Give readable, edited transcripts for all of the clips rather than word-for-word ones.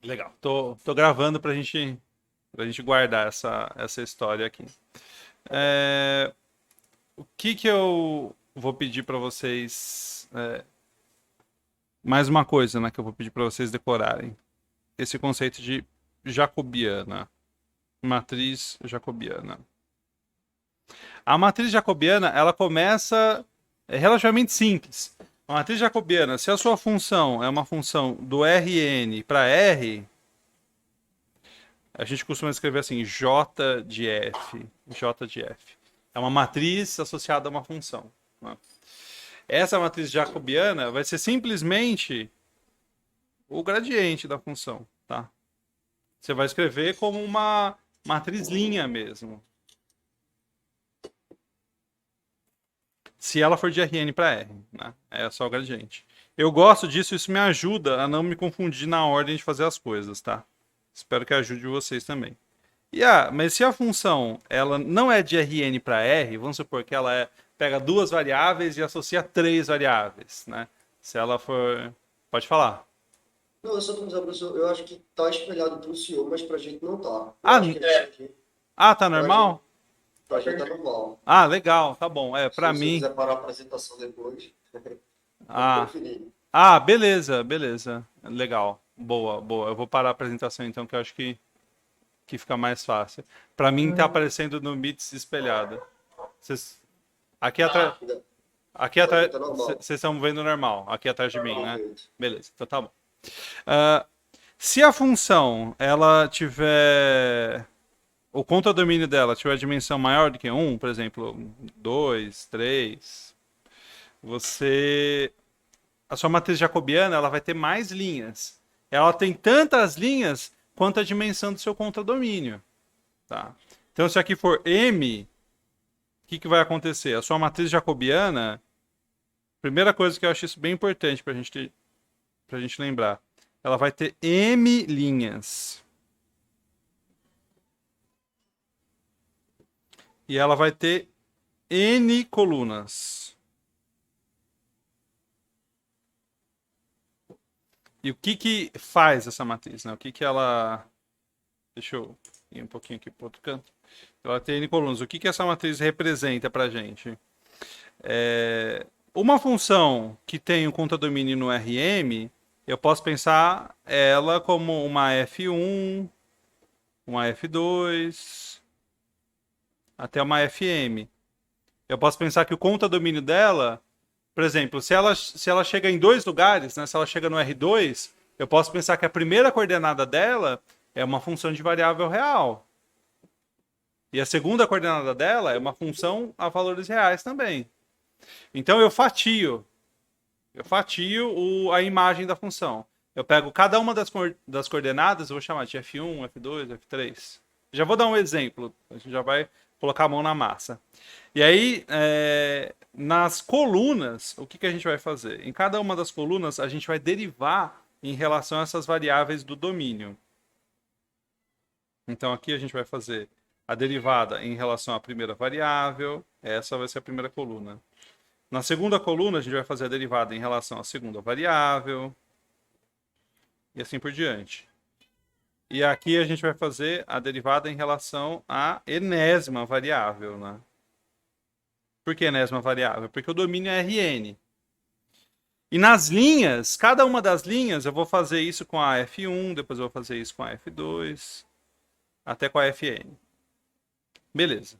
Legal. Tô gravando pra gente guardar essa história aqui. É, o que que eu vou pedir pra vocês? Mais uma coisa, né, que eu vou pedir pra vocês decorarem. Esse conceito de jacobiana, matriz jacobiana. A matriz jacobiana, ela começa relativamente simples. A matriz jacobiana, se a sua função é uma função do Rn para R, a gente costuma escrever assim, J de F. J de F. É uma matriz associada a uma função. Né? Essa matriz jacobiana vai ser simplesmente o gradiente da função. Tá? Você vai escrever como uma matriz linha mesmo. Se ela for de Rn para R. Né? É só o gradiente. Eu gosto disso, isso me ajuda a não me confundir na ordem de fazer as coisas. Tá? Espero que ajude vocês também. Mas se a função ela não é de Rn para R, vamos supor que ela pega duas variáveis e associa três variáveis, né? Se ela for. Pode falar. Não, eu só tô dizendo, professor, eu acho que tá espelhado pro senhor, mas pra gente não tá. Eu Ah, acho que é isso aqui. tá normal? Pra gente tá normal. Ah, legal, tá bom. Se Pra você mim. quiser parar a apresentação depois, pode Ah, preferir. beleza, beleza. Legal. Boa, boa. Eu vou parar a apresentação então, que eu acho que fica mais fácil. Pra mim tá aparecendo no Meets espelhado. Vocês- Aqui atrás. Ainda- Aqui Pra atrás. gente tá normal. Vocês estão vendo normal. Aqui atrás de mim, né? Perfeito. Beleza, então tá bom. Ah, se a função ela tiver o contradomínio dela tiver dimensão maior do que um, por exemplo, 2, 3, você a sua matriz jacobiana ela vai ter mais linhas. Ela tem tantas linhas quanto a dimensão do seu contradomínio, tá? Então se aqui for m, o que vai acontecer? A sua matriz jacobiana, primeira coisa que eu acho isso bem importante para gente lembrar, ela vai ter m linhas. E ela vai ter N colunas. E o que faz essa matriz? Né? O que ela. Deixa eu ir um pouquinho aqui para outro canto. Ela tem N colunas. O que essa matriz representa para a gente? Uma função que tem um contradomínio no Rm, eu posso pensar ela como uma F1, uma F2, até uma Fm. Eu posso pensar que o contradomínio dela, por exemplo, se ela chega em dois lugares, né, se ela chega no R2, eu posso pensar que a primeira coordenada dela é uma função de variável real. E a segunda coordenada dela é uma função a valores reais também. Então eu fatio a imagem da função. Eu pego cada uma das coordenadas, eu vou chamar de F1, F2, F3. Já vou dar um exemplo, a gente já vai colocar a mão na massa. E aí, nas colunas, o que a gente vai fazer? Em cada uma das colunas, a gente vai derivar em relação a essas variáveis do domínio. Então, aqui a gente vai fazer a derivada em relação à primeira variável. Essa vai ser a primeira coluna. Na segunda coluna, a gente vai fazer a derivada em relação à segunda variável. E assim por diante. E aqui a gente vai fazer a derivada em relação à enésima variável, né? Por que enésima variável? Porque o domínio é Rn. E nas linhas, cada uma das linhas, eu vou fazer isso com a F1, depois eu vou fazer isso com a F2, até com a Fn. Beleza.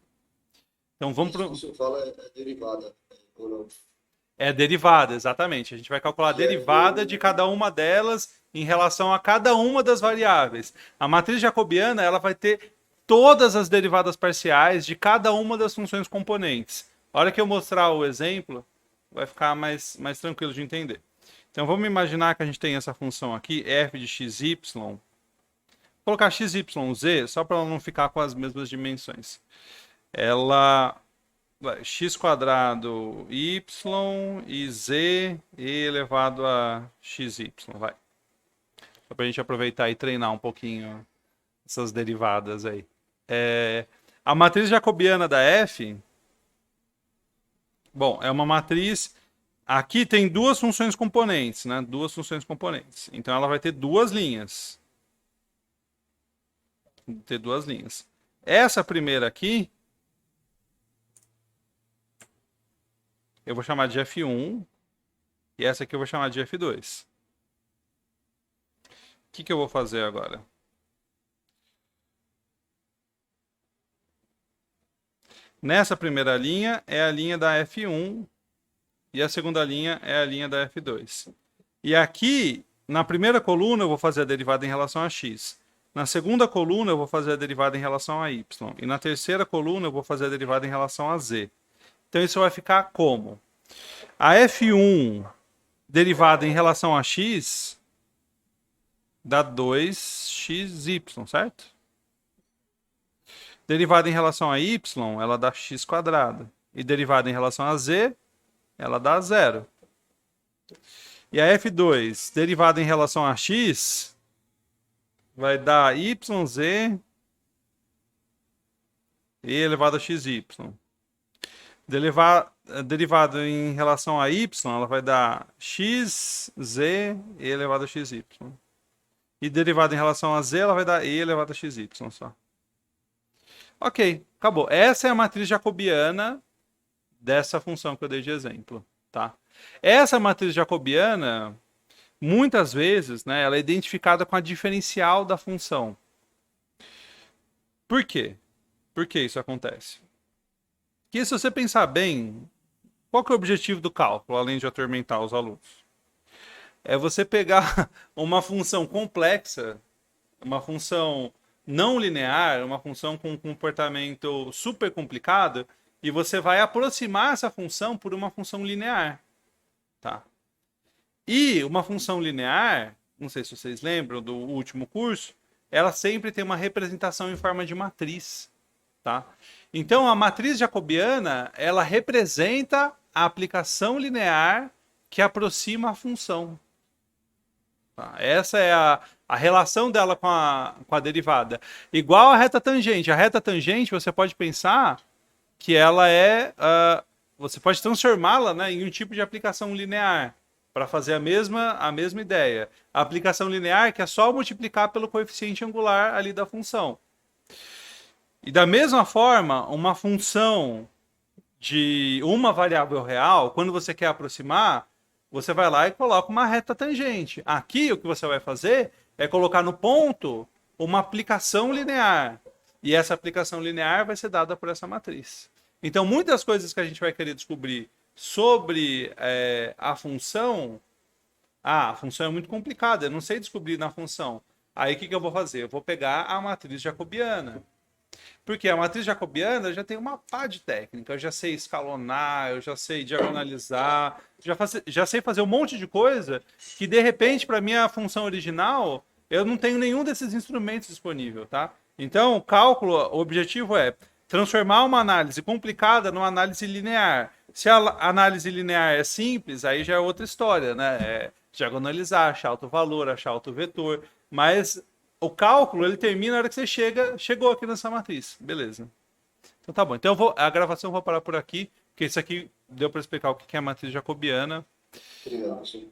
Então vamos Isso para. que o senhor fala é derivada, ou não? É derivada, exatamente. A gente vai calcular a Que é derivada de cada uma delas em relação a cada uma das variáveis. A matriz jacobiana ela vai ter todas as derivadas parciais de cada uma das funções componentes. A hora que eu mostrar o exemplo, vai ficar mais tranquilo de entender. Então vamos imaginar que a gente tem essa função aqui, f de xy. Vou colocar xyz só para ela não ficar com as mesmas dimensões. Ela x quadrado y e z e elevado a xy, vai. Só pra gente aproveitar e treinar um pouquinho essas derivadas aí. A matriz jacobiana da f, bom, é uma matriz. Aqui tem duas funções componentes, né? Duas funções componentes. Então ela vai ter duas linhas. ter duas linhas. Essa primeira aqui, eu vou chamar de F1 e essa aqui eu vou chamar de F2. O que eu vou fazer agora? Nessa primeira linha é a linha da F1 e a segunda linha é a linha da F2. E aqui, na primeira coluna, eu vou fazer a derivada em relação a x. Na segunda coluna, eu vou fazer a derivada em relação a y. E na terceira coluna, eu vou fazer a derivada em relação a z. Então, isso vai ficar como? A F1 derivada em relação a x dá 2xy, certo? Derivada em relação a y, ela dá x². E derivada em relação a z, ela dá 0. E a F2, derivada em relação a x, vai dar yz e elevado a xy. Derivada em relação a y, ela vai dar xz e elevado a xy. E derivada em relação a z, ela vai dar e elevado a xy só. Ok, acabou. Essa é a matriz jacobiana dessa função que eu dei de exemplo, tá? Essa matriz jacobiana, muitas vezes, né, ela é identificada com a diferencial da função. Por quê? Por que isso acontece? Porque se você pensar bem, qual que é o objetivo do cálculo, além de atormentar os alunos? É você pegar uma função complexa, uma função não linear, uma função com um comportamento super complicado, e você vai aproximar essa função por uma função linear. Tá? E uma função linear, não sei se vocês lembram do último curso, ela sempre tem uma representação em forma de matriz. Tá? Então, a matriz jacobiana, ela representa a aplicação linear que aproxima a função. Tá? Essa é a relação dela com a derivada. Igual a reta tangente. A reta tangente, você pode pensar que ela é... você pode transformá-la, né, em um tipo de aplicação linear para fazer a mesma ideia. A aplicação linear que é só multiplicar pelo coeficiente angular ali da função. E da mesma forma, uma função de uma variável real, quando você quer aproximar, você vai lá e coloca uma reta tangente. Aqui o que você vai fazer é colocar no ponto uma aplicação linear. E essa aplicação linear vai ser dada por essa matriz. Então, muitas coisas que a gente vai querer descobrir sobre a função... a função é muito complicada, eu não sei descobrir na função. Aí o que eu vou fazer? Eu vou pegar a matriz jacobiana. Porque a matriz jacobiana já tem uma pá de técnica. Eu já sei escalonar, eu já sei diagonalizar, já sei fazer um monte de coisa que, de repente, para minha função original, eu não tenho nenhum desses instrumentos disponível, tá? Então, o cálculo, o objetivo é transformar uma análise complicada numa análise linear. Se a análise linear é simples, aí já é outra história, né? É diagonalizar, achar outro valor, achar outro vetor. Mas o cálculo, ele termina na hora que você chegou aqui nessa matriz. Beleza. Então tá bom. Então a gravação eu vou parar por aqui, porque isso aqui deu para explicar o que é a matriz jacobiana. Obrigado, professor.